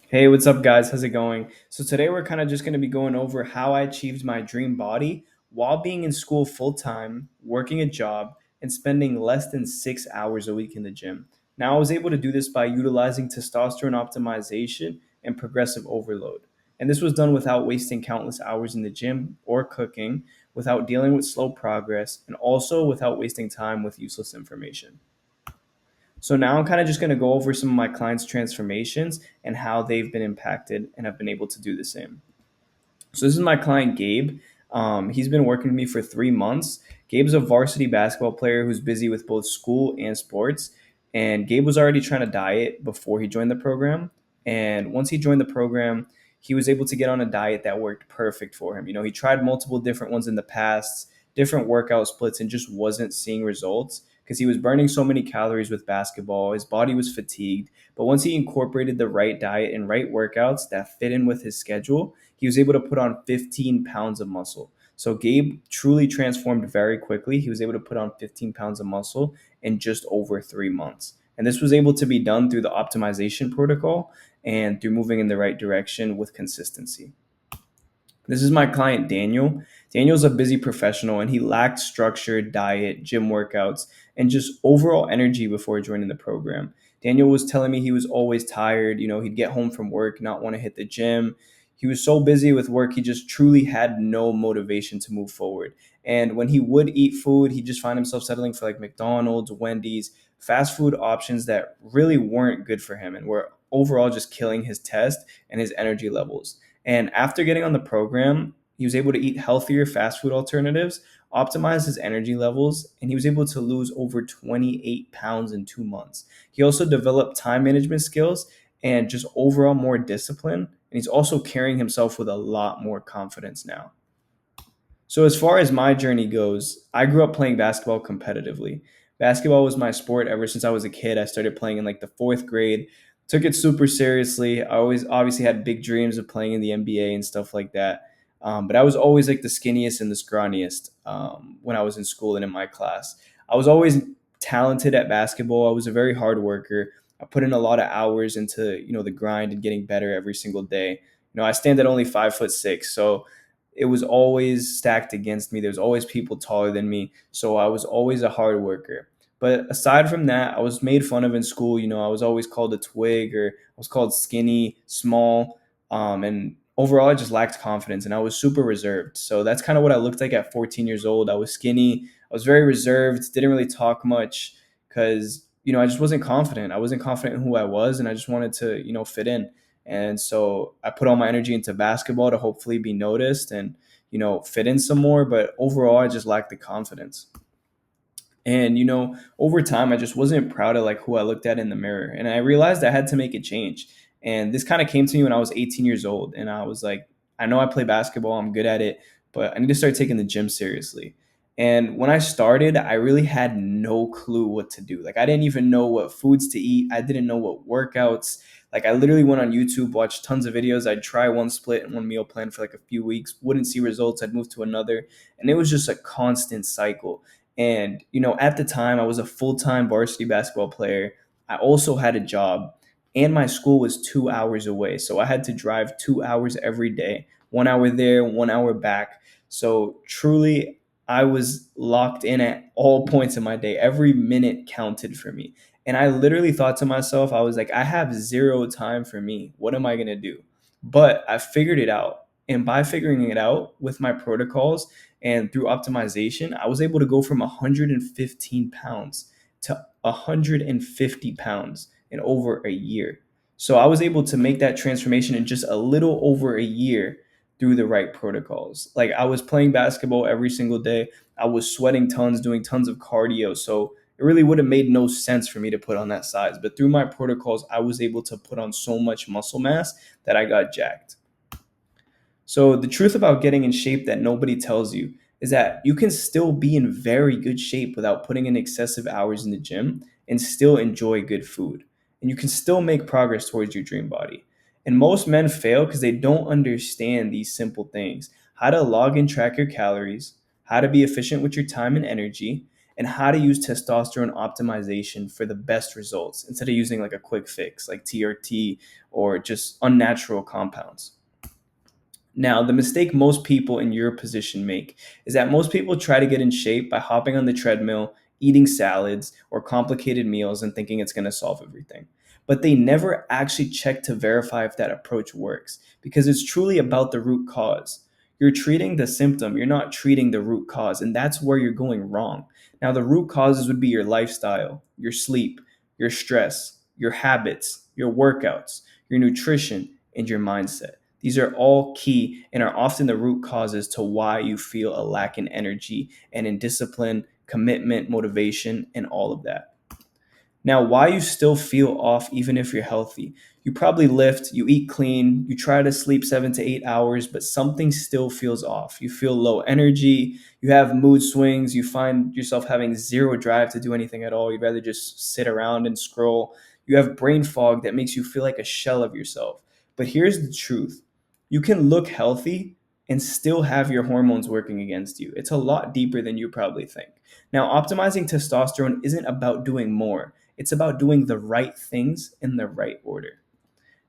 Hey, what's up, guys? How's it going? So, today we're kind of just going to be going over how I achieved my dream body while being in school full time, working a job, and spending less than 6 hours a week in the gym. Now, I was able to do this by utilizing testosterone optimization and progressive overload. And this was done without wasting countless hours in the gym or cooking, without dealing with slow progress, and also without wasting time with useless information. So now I'm kind of just going to go over some of my clients' transformations and how they've been impacted and have been able to do the same. So this is my client Gabe. He's been working with me for 3 months. Gabe's a varsity basketball player who's busy with both school and sports. And Gabe was already trying to diet before he joined the program. And once he joined the program, he was able to get on a diet that worked perfect for him. He tried multiple different ones in the past, different workout splits, and just wasn't seeing results because he was burning so many calories with basketball. His body was fatigued. But once he incorporated the right diet and right workouts that fit in with his schedule, he was able to put on 15 pounds of muscle. So Gabe truly transformed very quickly. He was able to put on 15 pounds of muscle in just over 3 months. And this was able to be done through the optimization protocol and through moving in the right direction with consistency. This is my client, Daniel. Daniel's a busy professional and he lacked structured diet, gym workouts, and just overall energy before joining the program. Daniel was telling me he was always tired. He'd get home from work, not want to hit the gym. He was so busy with work, he just truly had no motivation to move forward. And when he would eat food, he'd just find himself settling for like McDonald's, Wendy's, fast food options that really weren't good for him and were overall just killing his test and his energy levels. And after getting on the program, he was able to eat healthier fast food alternatives, optimize his energy levels, and he was able to lose over 28 pounds in 2 months. He also developed time management skills and just overall more discipline. And he's also carrying himself with a lot more confidence now. So, as far as my journey goes, I grew up playing basketball competitively. Basketball was my sport ever since I was a kid. I started playing in like the fourth grade, took it super seriously. I always obviously had big dreams of playing in the NBA and stuff like that. But I was always like the skinniest and the scrawniest when I was in school and in my class. I was always talented at basketball. I was a very hard worker. I put in a lot of hours into the grind and getting better every single day. I stand at only 5'6", so it was always stacked against me. There's always people taller than me. So I was always a hard worker. But aside from that, I was made fun of in school. I was always called a twig or I was called skinny, small. And overall, I just lacked confidence and I was super reserved. So that's kind of what I looked like at 14 years old. I was skinny. I was very reserved, didn't really talk much because I just wasn't confident. I wasn't confident in who I was and I just wanted to fit in. And so I put all my energy into basketball to hopefully be noticed and fit in some more. But overall, I just lacked the confidence. And over time, I just wasn't proud of like who I looked at in the mirror. And I realized I had to make a change. And this kind of came to me when I was 18 years old. And I was like, I know I play basketball, I'm good at it, but I need to start taking the gym seriously. And when I started, I really had no clue what to do. Like, I didn't even know what foods to eat. I didn't know what workouts. Like, I literally went on YouTube, watched tons of videos. I'd try one split and one meal plan for like a few weeks, wouldn't see results. I'd move to another. And it was just a constant cycle. And at the time, I was a full time varsity basketball player. I also had a job, and my school was 2 hours away. So I had to drive 2 hours every day, 1 hour there, 1 hour back. So truly, I was locked in at all points in my day. Every minute counted for me. And I literally thought to myself, I was like, I have zero time for me. What am I going to do? But I figured it out. And by figuring it out with my protocols, and through optimization, I was able to go from 115 pounds to 150 pounds in over a year. So I was able to make that transformation in just a little over a year through the right protocols. Like, I was playing basketball every single day. I was sweating tons, doing tons of cardio. So it really would have made no sense for me to put on that size. But through my protocols, I was able to put on so much muscle mass that I got jacked. So the truth about getting in shape that nobody tells you is that you can still be in very good shape without putting in excessive hours in the gym and still enjoy good food. And you can still make progress towards your dream body. And most men fail because they don't understand these simple things: how to log and track your calories, how to be efficient with your time and energy, and how to use testosterone optimization for the best results instead of using like a quick fix like TRT or just unnatural compounds. Now, the mistake most people in your position make is that most people try to get in shape by hopping on the treadmill, eating salads, or complicated meals and thinking it's going to solve everything. But they never actually check to verify if that approach works because it's truly about the root cause. You're treating the symptom, you're not treating the root cause, and that's where you're going wrong. Now, the root causes would be your lifestyle, your sleep, your stress, your habits, your workouts, your nutrition, and your mindset. These are all key and are often the root causes to why you feel a lack in energy and in discipline, commitment, motivation, and all of that. Now, why you still feel off even if you're healthy? You probably lift, you eat clean, you try to sleep 7 to 8 hours, but something still feels off. You feel low energy, you have mood swings, you find yourself having zero drive to do anything at all. You'd rather just sit around and scroll. You have brain fog that makes you feel like a shell of yourself. But here's the truth: you can look healthy and still have your hormones working against you. It's a lot deeper than you probably think. Now, optimizing testosterone isn't about doing more. It's about doing the right things in the right order.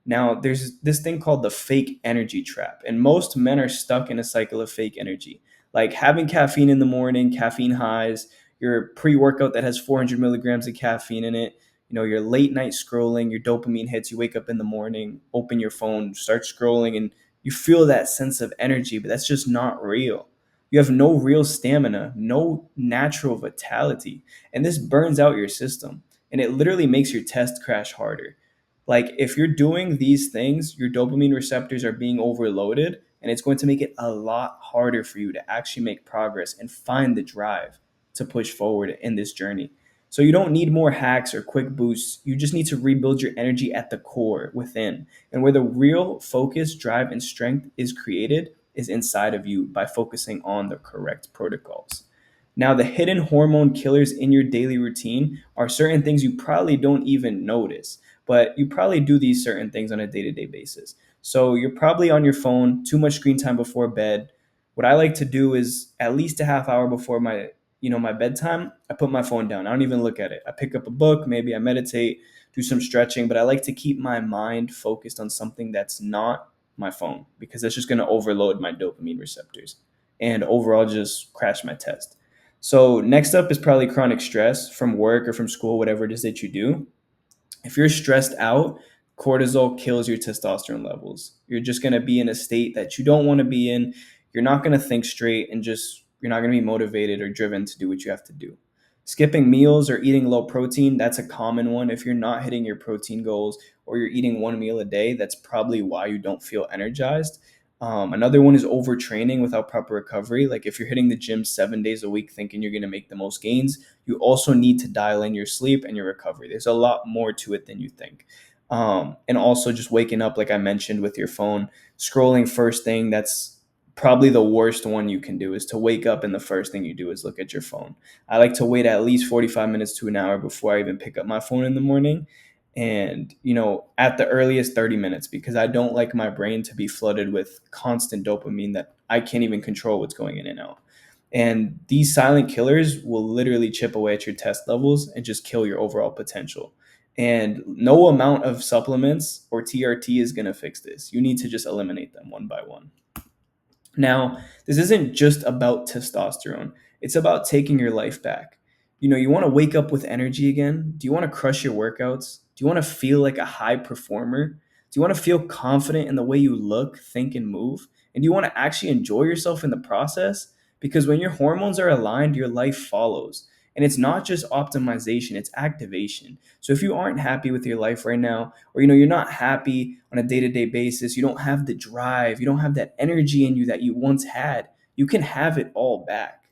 Now, there's this thing called the fake energy trap, and most men are stuck in a cycle of fake energy, like having caffeine in the morning, caffeine highs, your pre-workout that has 400 milligrams of caffeine in it, your late night scrolling, your dopamine hits, you wake up in the morning, open your phone, start scrolling, and you feel that sense of energy, but that's just not real. You have no real stamina, no natural vitality, and this burns out your system, and it literally makes your test crash harder. Like if you're doing these things, your dopamine receptors are being overloaded, and it's going to make it a lot harder for you to actually make progress and find the drive to push forward in this journey. So you don't need more hacks or quick boosts. You just need to rebuild your energy at the core within. And where the real focus, drive, and strength is created is inside of you by focusing on the correct protocols. Now, the hidden hormone killers in your daily routine are certain things you probably don't even notice, but you probably do these certain things on a day to day basis. So you're probably on your phone, too much screen time before bed. What I like to do is at least a half hour before my bedtime, I put my phone down. I don't even look at it. I pick up a book, maybe I meditate, do some stretching, but I like to keep my mind focused on something that's not my phone because that's just going to overload my dopamine receptors and overall just crash my test. So next up is probably chronic stress from work or from school, whatever it is that you do. If you're stressed out, cortisol kills your testosterone levels. You're just going to be in a state that you don't want to be in. You're not going to think straight and just you're not going to be motivated or driven to do what you have to do. Skipping meals or eating low protein, that's a common one. If you're not hitting your protein goals or you're eating one meal a day, that's probably why you don't feel energized. Another one is overtraining without proper recovery. Like if you're hitting the gym 7 days a week thinking you're going to make the most gains, you also need to dial in your sleep and your recovery. There's a lot more to it than you think. And also just waking up, like I mentioned, with your phone, scrolling first thing, that's probably the worst one you can do is to wake up and the first thing you do is look at your phone. I like to wait at least 45 minutes to an hour before I even pick up my phone in the morning. And, at the earliest 30 minutes, because I don't like my brain to be flooded with constant dopamine that I can't even control what's going in and out. And these silent killers will literally chip away at your test levels and just kill your overall potential. And no amount of supplements or TRT is going to fix this. You need to just eliminate them one by one. Now, this isn't just about testosterone. It's about taking your life back. You want to wake up with energy again? Do you want to crush your workouts? Do you want to feel like a high performer? Do you want to feel confident in the way you look, think, and move? And do you want to actually enjoy yourself in the process? Because when your hormones are aligned, your life follows. And it's not just optimization, it's activation. So if you aren't happy with your life right now, or you're not happy on a day-to-day basis, you don't have the drive, you don't have that energy in you that you once had, you can have it all back.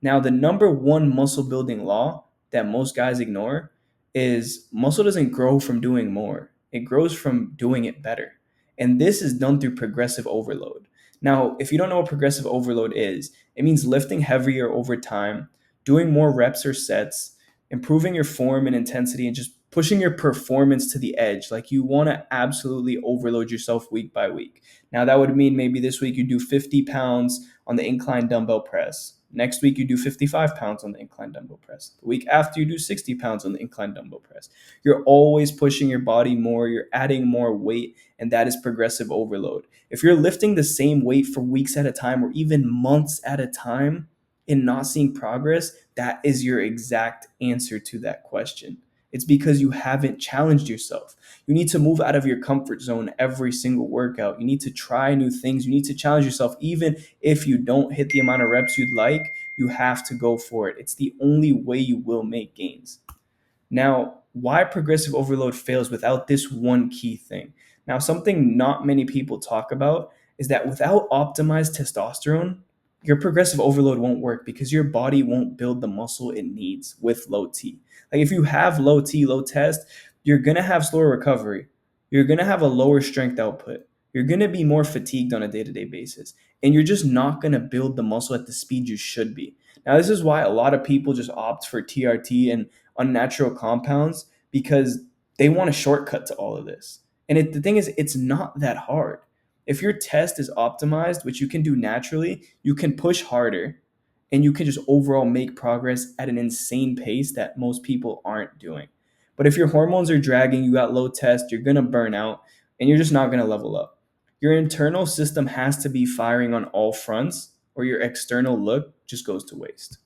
Now, the number one muscle building law that most guys ignore is muscle doesn't grow from doing more. It grows from doing it better. And this is done through progressive overload. Now, if you don't know what progressive overload is, it means lifting heavier over time, doing more reps or sets, improving your form and intensity, and just pushing your performance to the edge. Like you want to absolutely overload yourself week by week. Now, that would mean maybe this week you do 50 pounds on the incline dumbbell press. Next week, you do 55 pounds on the incline dumbbell press. The week after, you do 60 pounds on the incline dumbbell press. You're always pushing your body more, you're adding more weight, and that is progressive overload. If you're lifting the same weight for weeks at a time or even months at a time and not seeing progress, that is your exact answer to that question. It's because you haven't challenged yourself. You need to move out of your comfort zone every single workout. You need to try new things. You need to challenge yourself. Even if you don't hit the amount of reps you'd like, you have to go for it. It's the only way you will make gains. Now, why progressive overload fails without this one key thing? Now, something not many people talk about is that without optimized testosterone, your progressive overload won't work because your body won't build the muscle it needs with low T. Like if you have low T, low test, you're going to have slower recovery. You're going to have a lower strength output. You're going to be more fatigued on a day-to-day basis, and you're just not going to build the muscle at the speed you should be. Now, this is why a lot of people just opt for TRT and unnatural compounds because they want a shortcut to all of this. And the thing is, it's not that hard. If your test is optimized, which you can do naturally, you can push harder and you can just overall make progress at an insane pace that most people aren't doing. But if your hormones are dragging, you got low test, you're going to burn out and you're just not going to level up. Your internal system has to be firing on all fronts or your external look just goes to waste.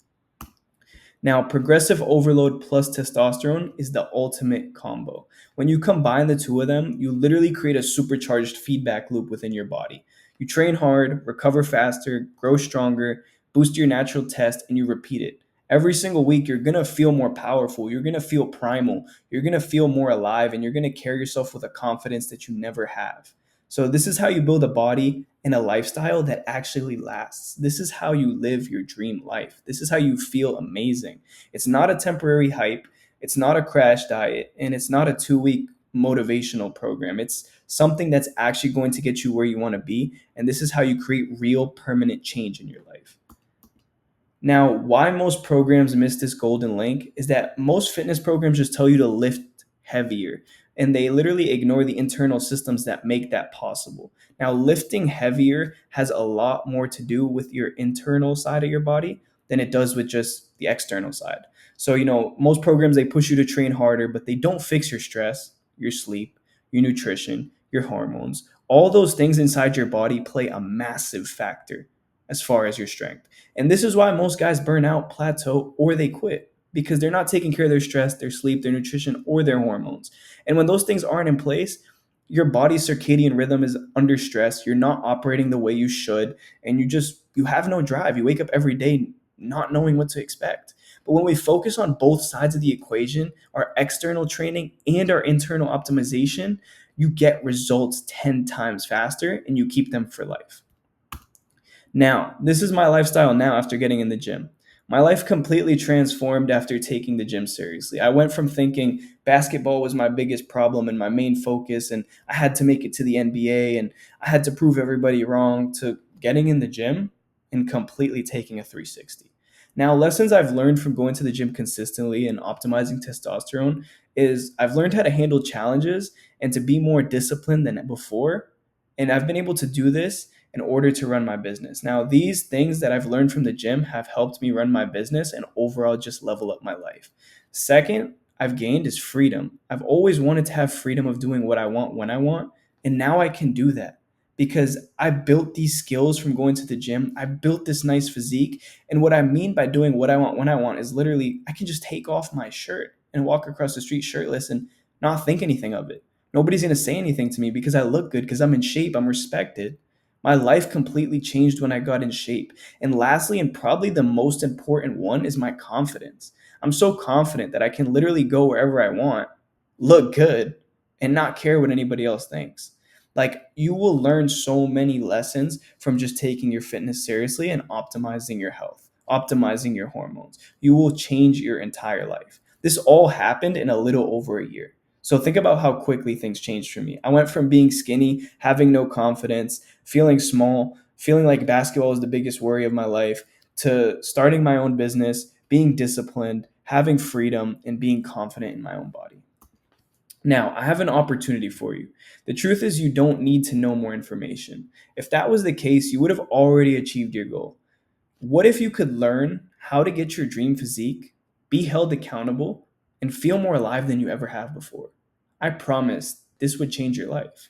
Now, progressive overload plus testosterone is the ultimate combo. When you combine the two of them, you literally create a supercharged feedback loop within your body. You train hard, recover faster, grow stronger, boost your natural test, and you repeat it. Every single week, you're going to feel more powerful. You're going to feel primal. You're going to feel more alive, and you're going to carry yourself with a confidence that you never have. So, this is how you build a body and a lifestyle that actually lasts. This is how you live your dream life. This is how you feel amazing. It's not a temporary hype. It's not a crash diet. And it's not a 2-week motivational program. It's something that's actually going to get you where you want to be. And this is how you create real permanent change in your life. Now, why most programs miss this golden link is that most fitness programs just tell you to lift heavier and they literally ignore the internal systems that make that possible. Now, lifting heavier has a lot more to do with your internal side of your body than it does with just the external side. So, most programs they push you to train harder, but they don't fix your stress, your sleep, your nutrition, your hormones. All those things inside your body play a massive factor as far as your strength. And this is why most guys burn out, plateau, or they quit because they're not taking care of their stress, their sleep, their nutrition, or their hormones. And when those things aren't in place, your body's circadian rhythm is under stress. You're not operating the way you should, and you have no drive. You wake up every day not knowing what to expect. But when we focus on both sides of the equation, our external training and our internal optimization, you get results 10 times faster and you keep them for life. Now, this is my lifestyle now after getting in the gym. My life completely transformed after taking the gym seriously. I went from thinking basketball was my biggest problem and my main focus, and I had to make it to the NBA and I had to prove everybody wrong, to getting in the gym and completely taking a 360. Now, lessons I've learned from going to the gym consistently and optimizing testosterone is I've learned how to handle challenges and to be more disciplined than before. And I've been able to do this in order to run my business. Now, these things that I've learned from the gym have helped me run my business and overall just level up my life. Second, I've gained is freedom. I've always wanted to have freedom of doing what I want when I want, and now I can do that because I built these skills from going to the gym. I built this nice physique, and what I mean by doing what I want when I want is literally I can just take off my shirt and walk across the street shirtless and not think anything of it. Nobody's going to say anything to me because I look good, because I'm in shape, I'm respected. My life completely changed when I got in shape. And lastly, and probably the most important one, is my confidence. I'm so confident that I can literally go wherever I want, look good, and not care what anybody else thinks. Like, you will learn so many lessons from just taking your fitness seriously and optimizing your health, optimizing your hormones. You will change your entire life. This all happened in a little over a year. So think about how quickly things changed for me. I went from being skinny, having no confidence, feeling small, feeling like basketball was the biggest worry of my life, to starting my own business, being disciplined, having freedom, and being confident in my own body. Now, I have an opportunity for you. The truth is, you don't need to know more information. If that was the case, you would have already achieved your goal. What if you could learn how to get your dream physique, be held accountable, and feel more alive than you ever have before? I promise this would change your life.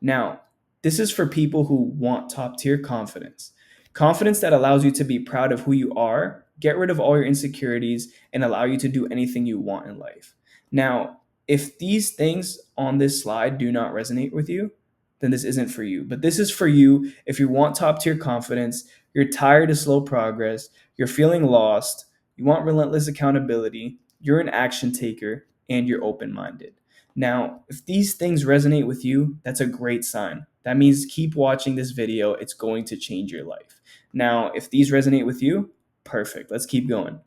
Now, this is for people who want top tier confidence. Confidence that allows you to be proud of who you are, get rid of all your insecurities, and allow you to do anything you want in life. Now, if these things on this slide do not resonate with you, then this isn't for you. But this is for you if you want top tier confidence, you're tired of slow progress, you're feeling lost, you want relentless accountability, you're an action taker, and you're open minded. Now, if these things resonate with you, that's a great sign. That means keep watching this video. It's going to change your life. Now, if these resonate with you, perfect. Let's keep going.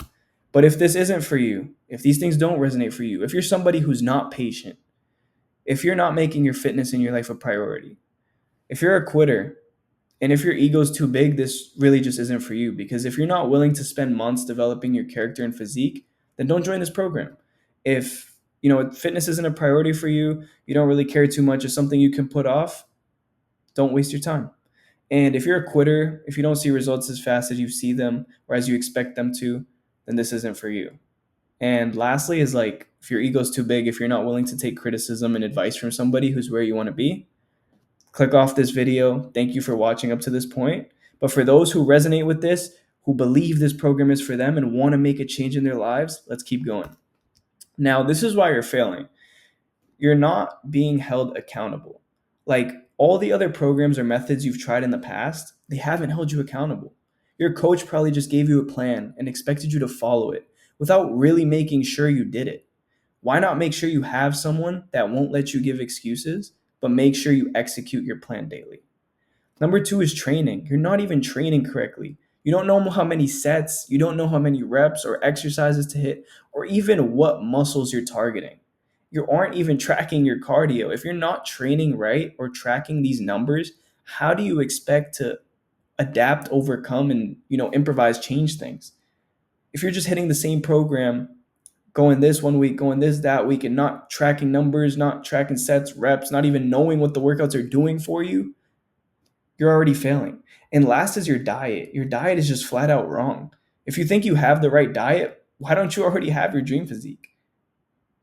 But if this isn't for you, if these things don't resonate for you, if you're somebody who's not patient, if you're not making your fitness in your life a priority, if you're a quitter, and if your ego's too big, this really just isn't for you. Because if you're not willing to spend months developing your character and physique, then don't join this program. If fitness isn't a priority for you, you don't really care too much, it's something you can put off, don't waste your time. And if you're a quitter, if you don't see results as fast as you see them or as you expect them to, then this isn't for you. And lastly is like if your ego's too big, if you're not willing to take criticism and advice from somebody who's where you want to be, click off this video. Thank you for watching up to this point. But for those who resonate with this, who believe this program is for them and want to make a change in their lives, let's keep going. Now, this is why you're failing. You're not being held accountable. Like all the other programs or methods you've tried in the past, they haven't held you accountable. Your coach probably just gave you a plan and expected you to follow it without really making sure you did it. Why not make sure you have someone that won't let you give excuses, but make sure you execute your plan daily? Number two is training. You're not even training correctly. You don't know how many sets, you don't know how many reps or exercises to hit, or even what muscles you're targeting. You aren't even tracking your cardio. If you're not training right or tracking these numbers, how do you expect to adapt, overcome, and improvise, change things? If you're just hitting the same program, going this one week, going this that week, and not tracking numbers, not tracking sets, reps, not even knowing what the workouts are doing for you, you're already failing. And last is your diet. Your diet is just flat out wrong. If you think you have the right diet, why don't you already have your dream physique?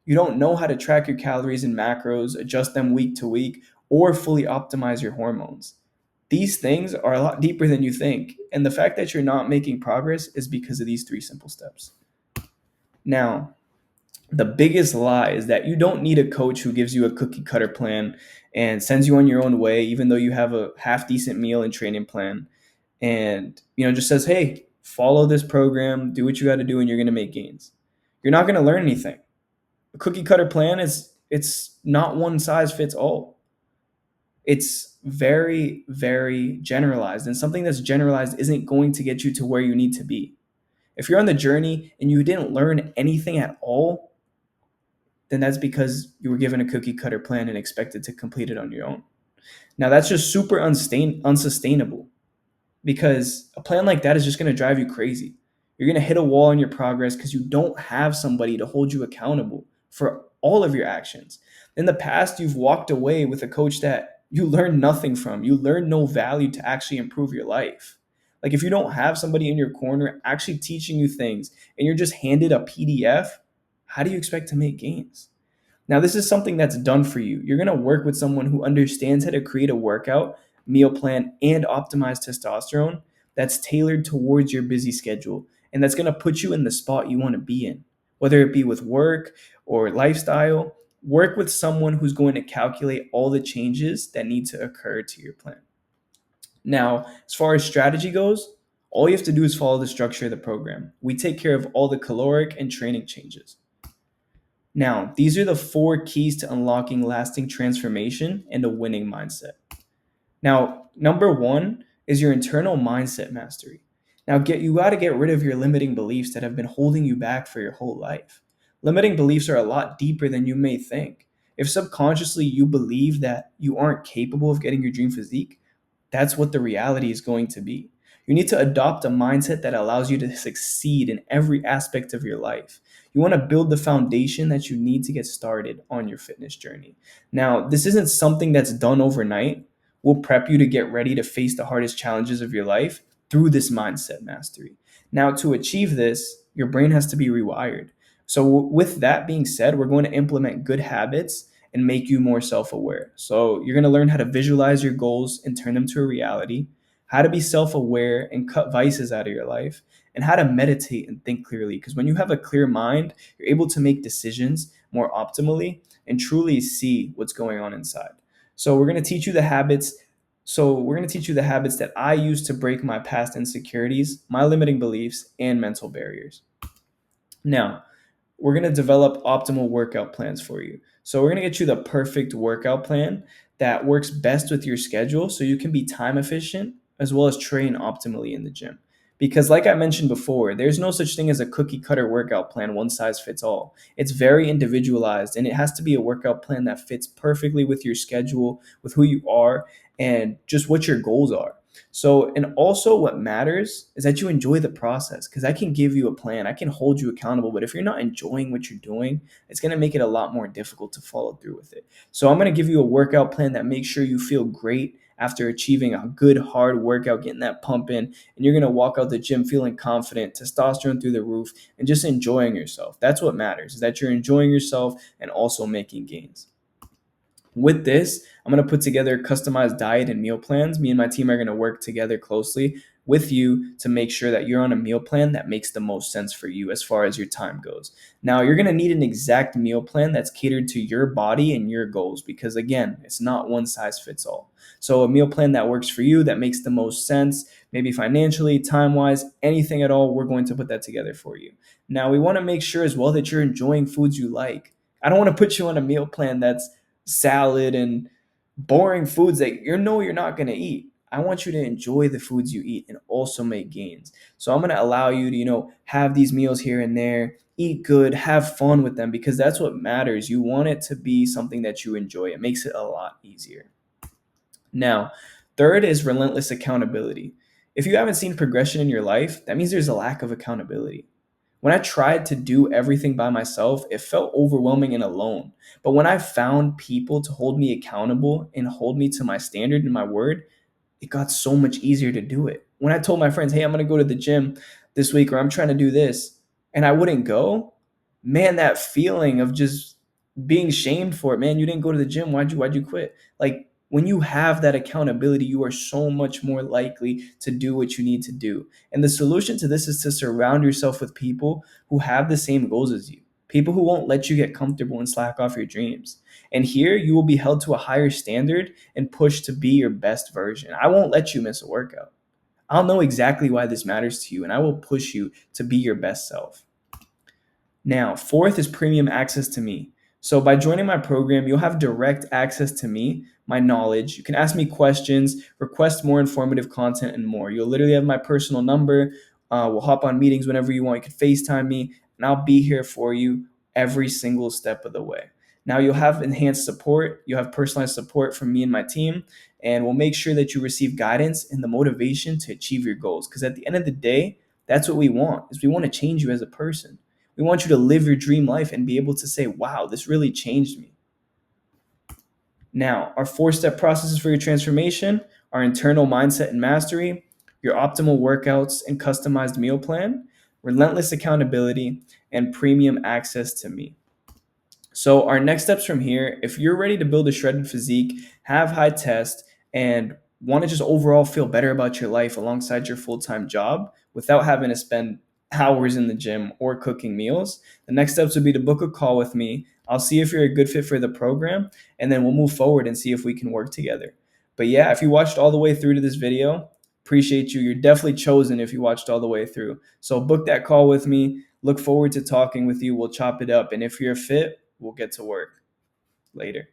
You don't know how to track your calories and macros, adjust them week to week, or fully optimize your hormones. These things are a lot deeper than you think. And the fact that you're not making progress is because of these three simple steps. Now, the biggest lie is that you don't need a coach who gives you a cookie cutter plan and sends you on your own way, even though you have a half decent meal and training plan, and just says, hey, follow this program, do what you got to do, and you're going to make gains. You're not going to learn anything. A cookie cutter plan it's not one size fits all. It's very, very generalized, and something that's generalized isn't going to get you to where you need to be. If you're on the journey and you didn't learn anything at all, then that's because you were given a cookie cutter plan and expected to complete it on your own. Now, that's just super unsustainable, because a plan like that is just going to drive you crazy. You're going to hit a wall in your progress because you don't have somebody to hold you accountable for all of your actions. In the past, you've walked away with a coach that you learned nothing from. You learned no value to actually improve your life. Like if you don't have somebody in your corner actually teaching you things and you're just handed a PDF, how do you expect to make gains? Now, this is something that's done for you. You're going to work with someone who understands how to create a workout, meal plan, and optimize testosterone that's tailored towards your busy schedule. And that's going to put you in the spot you want to be in, whether it be with work or lifestyle. Work with someone who's going to calculate all the changes that need to occur to your plan. Now, as far as strategy goes, all you have to do is follow the structure of the program. We take care of all the caloric and training changes. Now, these are the 4 keys to unlocking lasting transformation and a winning mindset. Now, number 1 is your internal mindset mastery. Now, you got to get rid of your limiting beliefs that have been holding you back for your whole life. Limiting beliefs are a lot deeper than you may think. If subconsciously you believe that you aren't capable of getting your dream physique, that's what the reality is going to be. You need to adopt a mindset that allows you to succeed in every aspect of your life. You want to build the foundation that you need to get started on your fitness journey. Now, this isn't something that's done overnight. We'll prep you to get ready to face the hardest challenges of your life, through this mindset mastery. Now, to achieve this, your brain has to be rewired. So, with that being said, we're going to implement good habits and make you more self aware. So, you're going to learn how to visualize your goals and turn them to a reality, how to be self aware and cut vices out of your life, and how to meditate and think clearly. Because when you have a clear mind, you're able to make decisions more optimally and truly see what's going on inside. So, we're going to teach you the habits. So, we're going to teach you the habits that I use to break my past insecurities, my limiting beliefs, and mental barriers. Now, we're going to develop optimal workout plans for you. So we're going to get you the perfect workout plan that works best with your schedule so you can be time efficient as well as train optimally in the gym. Because like I mentioned before, there's no such thing as a cookie cutter workout plan, one size fits all. It's very individualized and it has to be a workout plan that fits perfectly with your schedule, with who you are, and just what your goals are. So, and also what matters is that you enjoy the process because I can give you a plan, I can hold you accountable, but if you're not enjoying what you're doing, it's going to make it a lot more difficult to follow through with it. So, I'm going to give you a workout plan that makes sure you feel great after achieving a good hard workout, getting that pump in, and you're going to walk out the gym feeling confident, testosterone through the roof, and just enjoying yourself. That's what matters, is that you're enjoying yourself and also making gains. With this, I'm going to put together customized diet and meal plans. Me and my team are going to work together closely with you to make sure that you're on a meal plan that makes the most sense for you as far as your time goes. Now, you're going to need an exact meal plan that's catered to your body and your goals because, again, it's not one size fits all. So, a meal plan that works for you, that makes the most sense, maybe financially, time wise, anything at all, we're going to put that together for you. Now, we want to make sure as well that you're enjoying foods you like. I don't want to put you on a meal plan that's salad and boring foods that you're not going to eat. I want you to enjoy the foods you eat and also make gains. So I'm going to allow you to, have these meals here and there, eat good, have fun with them because that's what matters. You want it to be something that you enjoy. It makes it a lot easier. Now, third is relentless accountability. If you haven't seen progression in your life, that means there's a lack of accountability. When I tried to do everything by myself, it felt overwhelming and alone. But when I found people to hold me accountable and hold me to my standard and my word, it got so much easier to do it. When I told my friends, hey, I'm going to go to the gym this week or I'm trying to do this, and I wouldn't go, man, that feeling of just being shamed for it, man, you didn't go to the gym. Why'd you quit? Like when you have that accountability, you are so much more likely to do what you need to do. And the solution to this is to surround yourself with people who have the same goals as you, people who won't let you get comfortable and slack off your dreams. And here you will be held to a higher standard and pushed to be your best version. I won't let you miss a workout. I'll know exactly why this matters to you, and I will push you to be your best self. Now, fourth is premium access to me. So by joining my program, you'll have direct access to me, my knowledge. You can ask me questions, request more informative content, and more. You'll literally have my personal number. We'll hop on meetings whenever you want. You can FaceTime me, and I'll be here for you every single step of the way. Now, you'll have enhanced support. You'll have personalized support from me and my team, and we'll make sure that you receive guidance and the motivation to achieve your goals. Because at the end of the day, that's what we want, is we want to change you as a person. We want you to live your dream life and be able to say, wow, this really changed me. Now, our 4-step processes for your transformation are internal mindset and mastery, your optimal workouts and customized meal plan, relentless accountability, and premium access to me. So, our next steps from here, if you're ready to build a shredded physique, have high test, and want to just overall feel better about your life alongside your full time job without having to spend hours in the gym or cooking meals, the next steps would be to book a call with me. I'll see if you're a good fit for the program, and then we'll move forward and see if we can work together. But yeah, if you watched all the way through to this video, appreciate you. You're definitely chosen if you watched all the way through. So book that call with me. Look forward to talking with you. We'll chop it up. And if you're fit, we'll get to work later.